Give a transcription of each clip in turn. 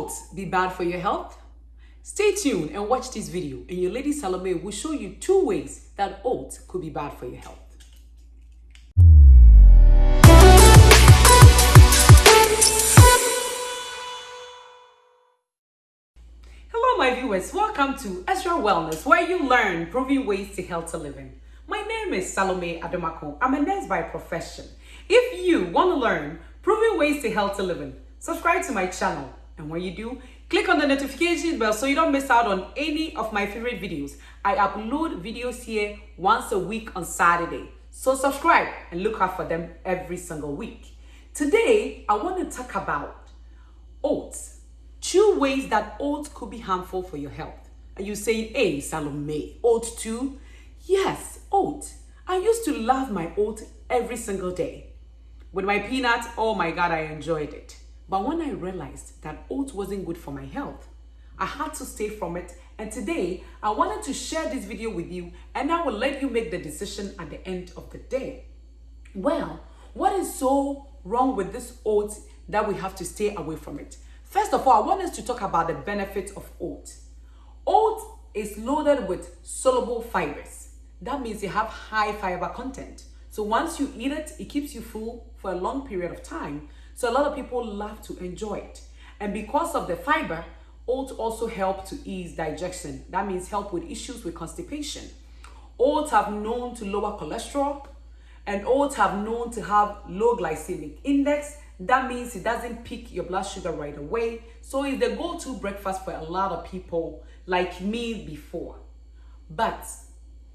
oats be bad for your health? Stay tuned and watch this video, and your lady Salome will show you 2 ways that oats could be bad for your health. Hello my viewers, welcome to Extra Wellness, where you learn proven ways to healthy living. My name is Salome Adomako. I'm a nurse by profession. If you want to learn proven ways to healthy living, subscribe to my channel. And when you do, click on the notification bell so you don't miss out on any of my favorite videos. I upload videos here once a week on Saturday. So subscribe and look out for them every single week. Today, I want to talk about oats. 2 ways that oats could be harmful for your health. And you saying, hey, Salome, oats too? Yes, oats. I used to love my oats every single day. With my peanuts, oh my God, I enjoyed it. But when I realized that oats wasn't good for my health, I had to stay from it. And today, I wanted to share this video with you, and I will let you make the decision at the end of the day. Well, what is so wrong with this oats that we have to stay away from it? First of all, I want us to talk about the benefits of oats. Oats is loaded with soluble fibers. That means you have high fiber content. So once you eat it, it keeps you full for a long period of time. So a lot of people love to enjoy it. And because of the fiber, oats also help to ease digestion. That means help with issues with constipation. Oats have known to lower cholesterol, and oats have known to have low glycemic index. That means it doesn't peak your blood sugar right away. So it's the go-to breakfast for a lot of people like me before. But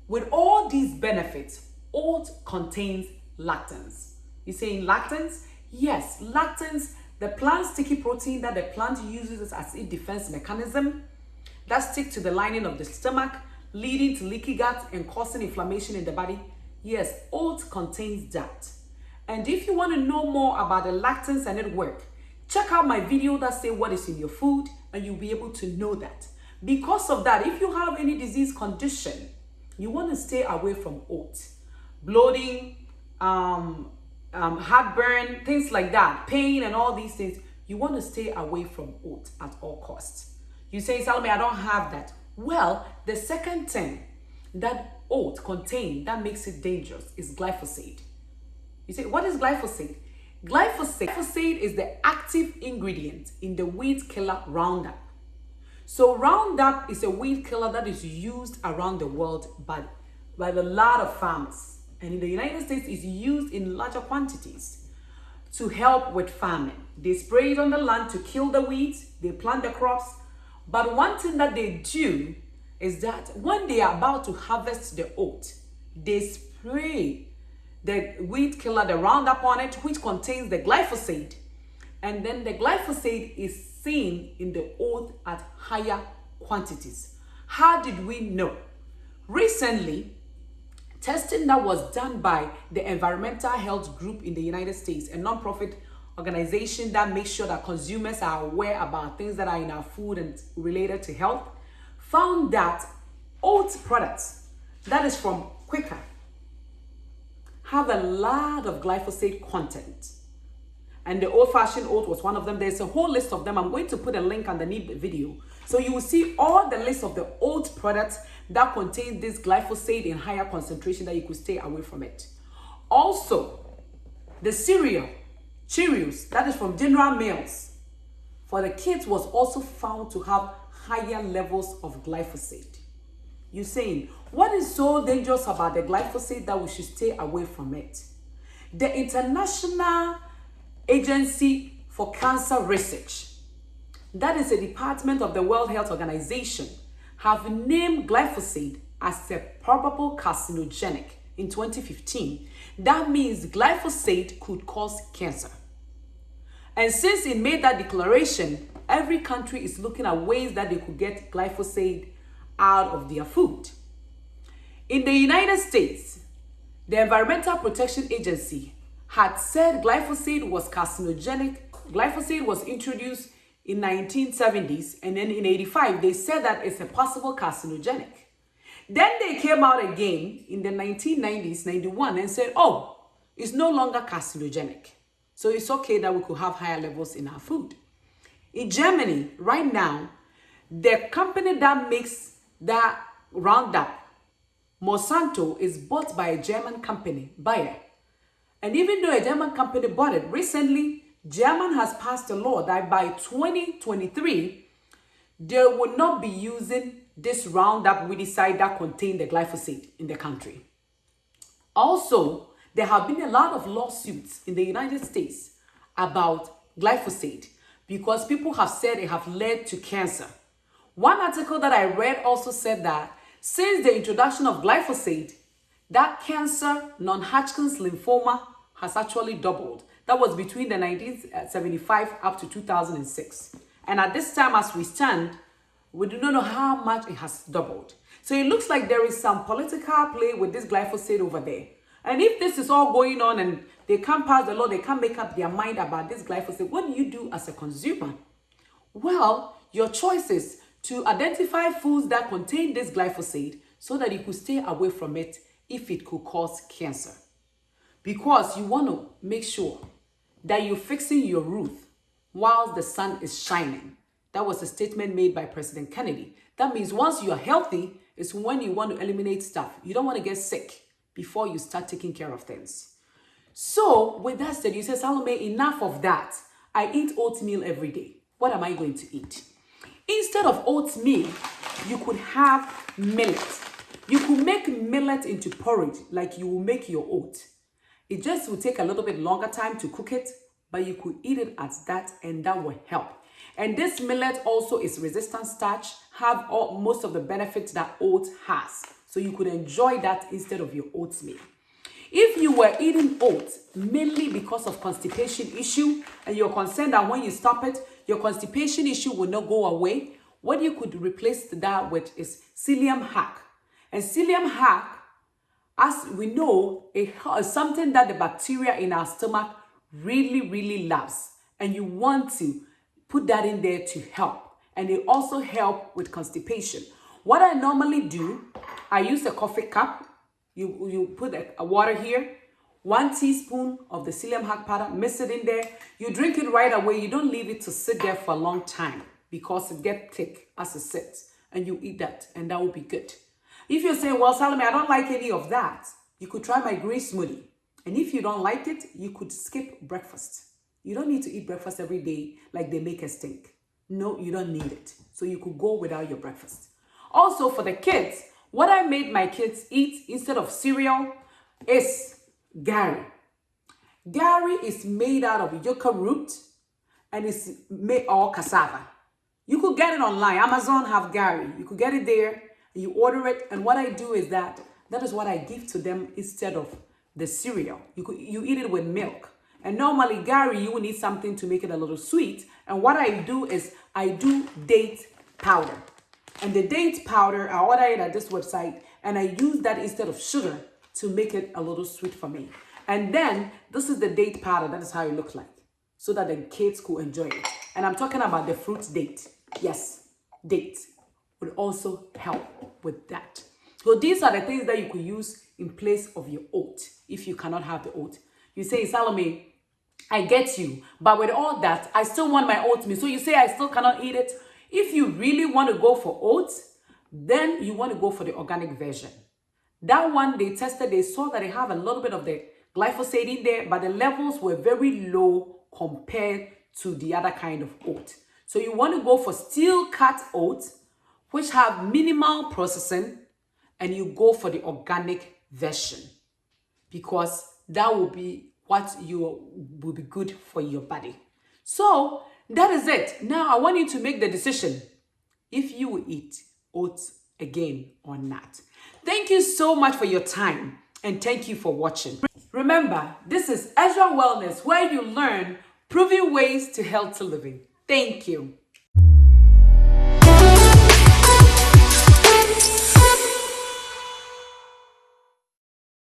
with all these benefits, oats contains lectins. You're saying lectins? Yes, lectins, the plant sticky protein that the plant uses as a defense mechanism that stick to the lining of the stomach, leading to leaky gut and causing inflammation in the body. Yes, oats contains that. And if you want to know more about the lectins and it work, check out my video that say what is in your food, and you'll be able to know that. Because of that, if you have any disease condition, you want to stay away from oats. Bloating, heartburn, things like that, pain and all these things, you want to stay away from oats at all costs. You say, Salome, I don't have that. Well, the second thing that oats contain that makes it dangerous is glyphosate. You say, what is glyphosate? Glyphosate is the active ingredient in the weed killer Roundup. So Roundup is a weed killer that is used around the world by a lot of farmers. And in the United States, it's used in larger quantities to help with farming. They spray it on the land to kill the weeds, they plant the crops. But one thing that they do is that when they are about to harvest the oat, they spray the weed killer, the Roundup on it, which contains the glyphosate. And then the glyphosate is seen in the oat at higher quantities. How did we know? Recently, testing that was done by the Environmental Health Group in the United States, a non-profit organization that makes sure that consumers are aware about things that are in our food and related to health, found that oat products, that is from Quaker, have a lot of glyphosate content. And the old-fashioned oat was one of them. There's a whole list of them. I'm going to put a link underneath the video. So you will see all the list of the oat products that contain this glyphosate in higher concentration that you could stay away from it. Also, the cereal, Cheerios, that is from General Mills, for the kids was also found to have higher levels of glyphosate. You're saying, what is so dangerous about the glyphosate that we should stay away from it? The International Agency for Cancer Research, that is a department of the World Health Organization, have named glyphosate as a probable carcinogenic in 2015. That means glyphosate could cause cancer. And since it made that declaration, every country is looking at ways that they could get glyphosate out of their food. In the United States, the Environmental Protection Agency had said glyphosate was carcinogenic. Glyphosate was introduced in 1970s, and then in 85, they said that it's a possible carcinogenic. Then they came out again in the 1990s, 91, and said, oh, it's no longer carcinogenic. So it's okay that we could have higher levels in our food. In Germany, right now, the company that makes that Roundup, Monsanto, is bought by a German company, Bayer. And even though a German company bought it, recently, Germany has passed a law that by 2023, they will not be using this Roundup weedicide that contain the glyphosate in the country. Also, there have been a lot of lawsuits in the United States about glyphosate because people have said it have led to cancer. One article that I read also said that since the introduction of glyphosate, that cancer, non-Hodgkin's lymphoma, has actually doubled. That was between the 1975 up to 2006. And at this time, as we stand, we do not know how much it has doubled. So it looks like there is some political play with this glyphosate over there. And if this is all going on and they can't pass the law, they can't make up their mind about this glyphosate, what do you do as a consumer? Well, your choice is to identify foods that contain this glyphosate so that you could stay away from it if it could cause cancer. Because you want to make sure that you're fixing your roof while the sun is shining. That was a statement made by President Kennedy. That means once you're healthy, it's when you want to eliminate stuff. You don't want to get sick before you start taking care of things. So with that said, you say, Salome, enough of that. I eat oatmeal every day. What am I going to eat? Instead of oatmeal, you could have millet. You could make millet into porridge like you will make your oat. It just will take a little bit longer time to cook it, but you could eat it as that and that will help. And this millet also is resistant starch, have most of the benefits that oat has. So you could enjoy that instead of your oatmeal. If you were eating oats mainly because of constipation issue and you're concerned that when you stop it, your constipation issue will not go away, what you could replace that with is psyllium hack. And psyllium hack, as we know, is something that the bacteria in our stomach really loves. And you want to put that in there to help. And it also helps with constipation. What I normally do, I use a coffee cup. You put a water here, 1 teaspoon of the psyllium hack powder, mix it in there. You drink it right away. You don't leave it to sit there for a long time because it gets thick as it sits. And you eat that, and that will be good. If you're saying, well, Salome, I don't like any of that, you could try my green smoothie. And if you don't like it, you could skip breakfast. You don't need to eat breakfast every day like they make us think. No, you don't need it. So you could go without your breakfast. Also, for the kids, what I made my kids eat instead of cereal is gari. Gari is made out of yucca root and it's made all cassava. You could get it online. Amazon have gari. You could get it there. You order it. And what I do is that is what I give to them instead of the cereal. You eat it with milk. And normally gari, you will need something to make it a little sweet. And what I do is I do date powder. And the date powder, I order it at this website, and I use that instead of sugar to make it a little sweet for me. And then this is the date powder. That is how it looks like, so that the kids could enjoy it. And I'm talking about the fruit date. Yes, date would also help with that. So these are the things that you could use in place of your oat if you cannot have the oat. You say, Salome, I get you, but with all that, I still want my oatmeal. So you say I still cannot eat it. If you really want to go for oats, then you want to go for the organic version. That one they tested, they saw that they have a little bit of the glyphosate in there, but the levels were very low compared to the other kind of oat. So you want to go for steel cut oats, which have minimal processing, and you go for the organic version because that will be what will be good for your body. So that is it. Now I want you to make the decision if you will eat oats again or not. Thank you so much for your time and thank you for watching. Remember, this is Ezra Wellness, where you learn proven ways to healthy living. Thank you.